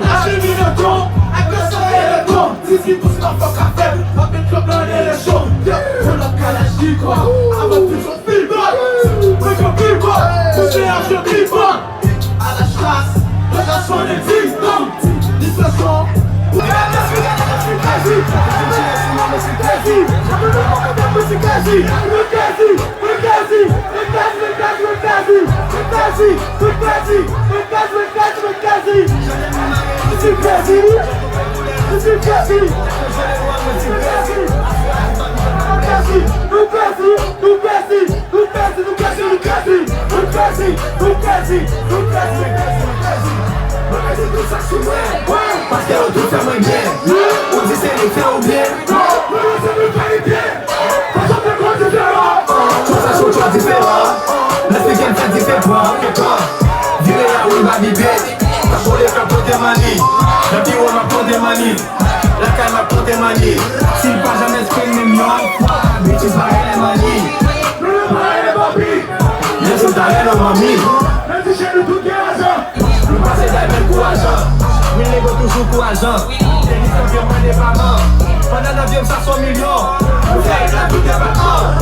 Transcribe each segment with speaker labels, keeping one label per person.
Speaker 1: Lâchez le con, avec ça et le con. Zizi pousse ma fuck à faire, avec club dans les shows. Pour la Kalashnikov, avant tout son feedback. Avec un feedback, touché à ce feedback. À la chasse, regarde son existence. Dispersion. Parce qu'elle a tout fait moins bien. On dit c'est les faits ou bien. Non, c'est le pas les pieds. Parce qu'on fait quoi différent. Tout ça sur toi différent. Laisse qu'elle fait différent. Et toi, virez là où il va vibrer. T'as pour les faire pour tes manies. La bio m'a pour tes manies. La caille m'a pour tes manies. S'il pas jamais se fait le même nom. Bitches va les manies. Nous ne pas les babis. Les autres t'arrêtent dans ma mine. Même si j'ai le tout qui est argent. Le passé d'ailleurs courageant. Mais les gars toujours courageants. Les listes environnement des parents. Pendant l'avion 500 millions. Vous faites la toute des vacances.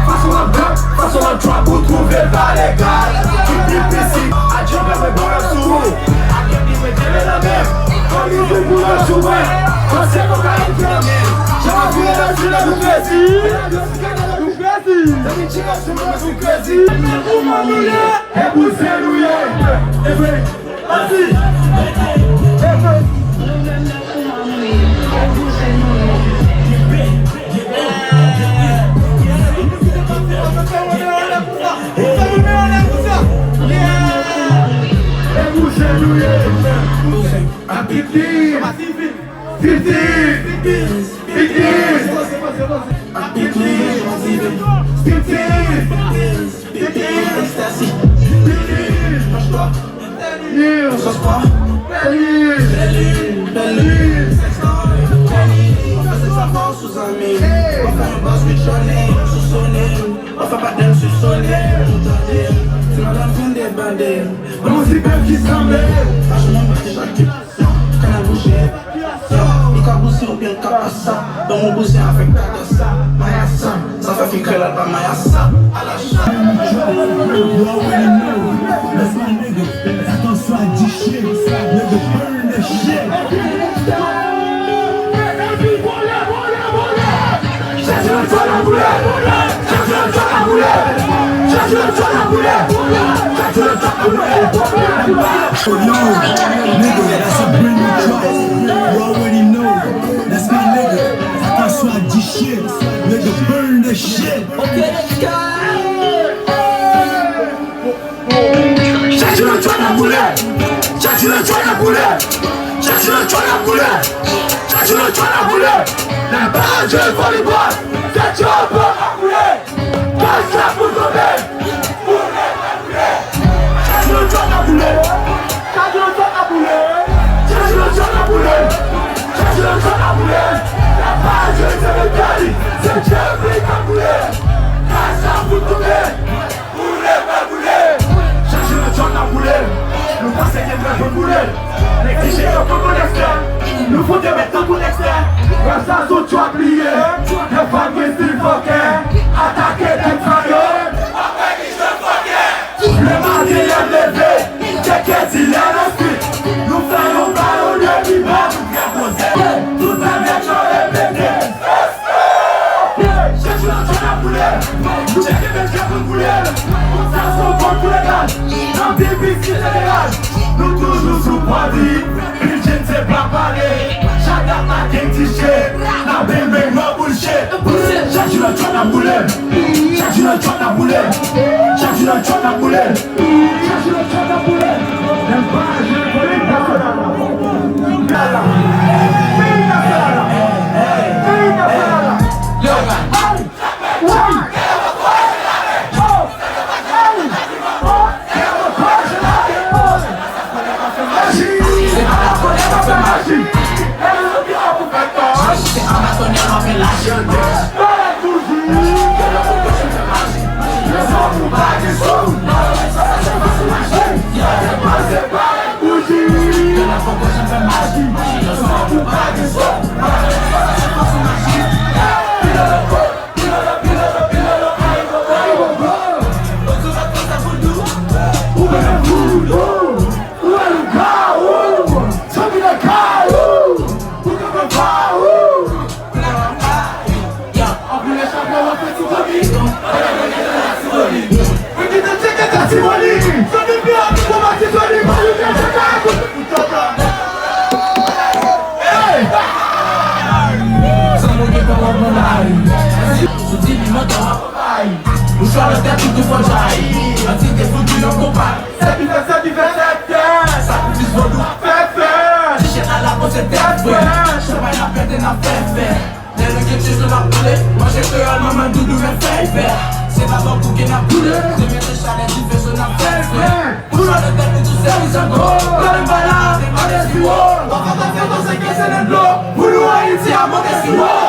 Speaker 1: Façon à bloc, façon à drop pour trouver le bas légal. Tout difficile, à Dieu même bon la sourd. À qui dit me tirer la même. Quand il veut pour la jouer. Quand c'est qu'on gagne qui la même. J'ai ma vie là, je la nous crazy. Let me check out some more crazy. Et vous saluez. Et puis, vas-y. Et vous saluez. À 15.
Speaker 2: Dans mon bousin avec Kagasa, Mayasa, ça fait finir là dans Mayasa, à la chatte.
Speaker 3: You already know, that's my nigga. Attention à 10 shit, nigga burn the shit. Oh yo, nigga, that's a brand new track. You already know, that's my nigga. Attention à 10 shit, nigga burn the shit.
Speaker 1: Okay, let's go. Cherche le toit la boulette. Cherche le toit la boulette. Cherche le toit la boulette. Cherche le toit la boulette. La barrage de volleyball. C'est tu un peu à bouler. Passe la pour tomber. Bouler, bouler. Cherche le toit la boulette. Cherche le toit la boulette. Cherche le toit la boulette. Cherche le toit la boulette. La barrage de volleyball. C'est tu un peu à bouler. Passe la pour tomber. Bouler, bouler. John a boulé, nous pensons qu'il y a un boulet. L'exiger un peu pour l'externe, nous faut te mettre pour l'externe. Comme ça, tout tu as plié, les femmes qui s'y foquent, attaquer des travailleurs, après qui se foquent. Le mardi est levé, checker s'il est inscrit. Nous faisons ballon de vivant, nous faisons poser. Tout avec nos répétés. Cherche la John a boulé, nous checker mes chefs pour bouler. Ça sont bons pour les gars. Dans des biscuits générales, nous toujours sous produit. Une jeune c'est pas parler. Chacun a qu'un t-shirt. La belle mais non bullshit. Cherche le toit à bouler. Cherche le toit à bouler. Cherche le toit à bouler. Cherche le toit à bouler. N'aime pas je connais pas.
Speaker 2: Natural, maman doudou me fait faire. C'est pas bon pour qu'il n'a plus de. C'est bien le chalet du fait son affaire. Pour le tête de tout service en gros. Dans le balade, c'est pas des suivants. On va pas faire dans 5 caisses et de l'eau. Pour nous, Haïti, à mon esquimaux.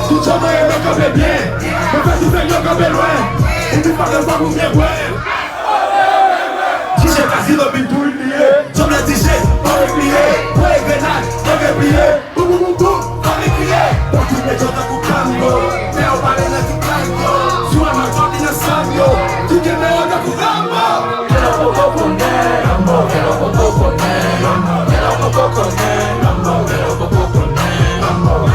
Speaker 1: Tout ça me comme bien, me fait tout faire comme loin. Et puis pas de fois vous bien ouais. Si j'ai quasi le but pour oublier, j'en ai dit j'ai pas oublié. Pour les grenades, on va plier. Boum boum boum, on va crier. Pour tous les gens dans le camion, mais on va aller tout camion. Sur un marchand qui ne savent yo, tout est meilleur dans le camion. Que l'on peut connaître, l'amour, que l'on peut connaître, l'amour, que l'on peut connaître, l'amour, que l'on peut connaître, l'amour.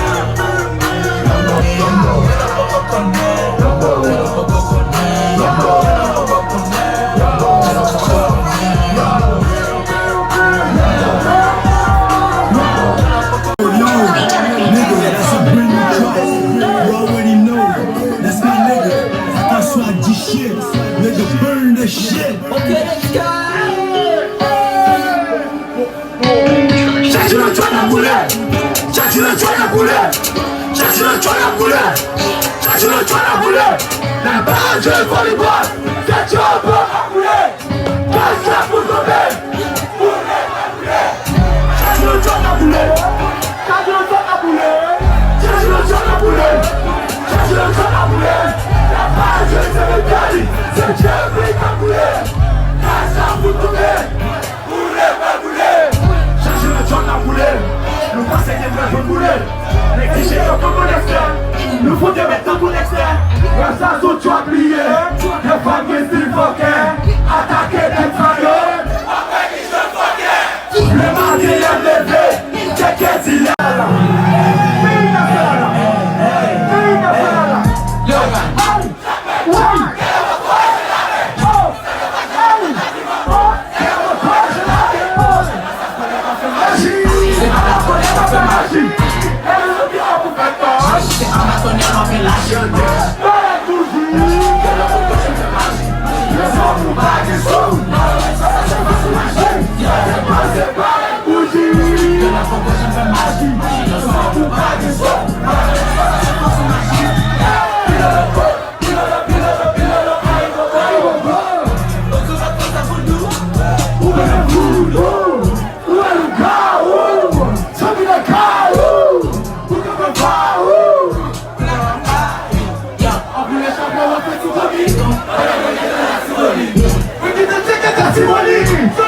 Speaker 1: La barre de volleyball, c'est tu peux accouler. Passe la pour tomber, pour les accouler. Cherche le temps à bouler, cherche le temps à bouler, cherche le temps à bouler, cherche le temps à bouler. La barre de volleyball, c'est tu peux accouler. Passe la pour tomber, pour les bouler. Cherche le temps à bouler, nous passons des vrais pour bouler. Les clichés sont comme on espère, nous faut des mettre pour l'extérieur. Ça sous tu as plié, les femmes qui s'y foquent, attaquer des travailleurs, après qui se foquent. Le mardi est levé, qu'est-ce qu'il y a là? Let's go. Simoni,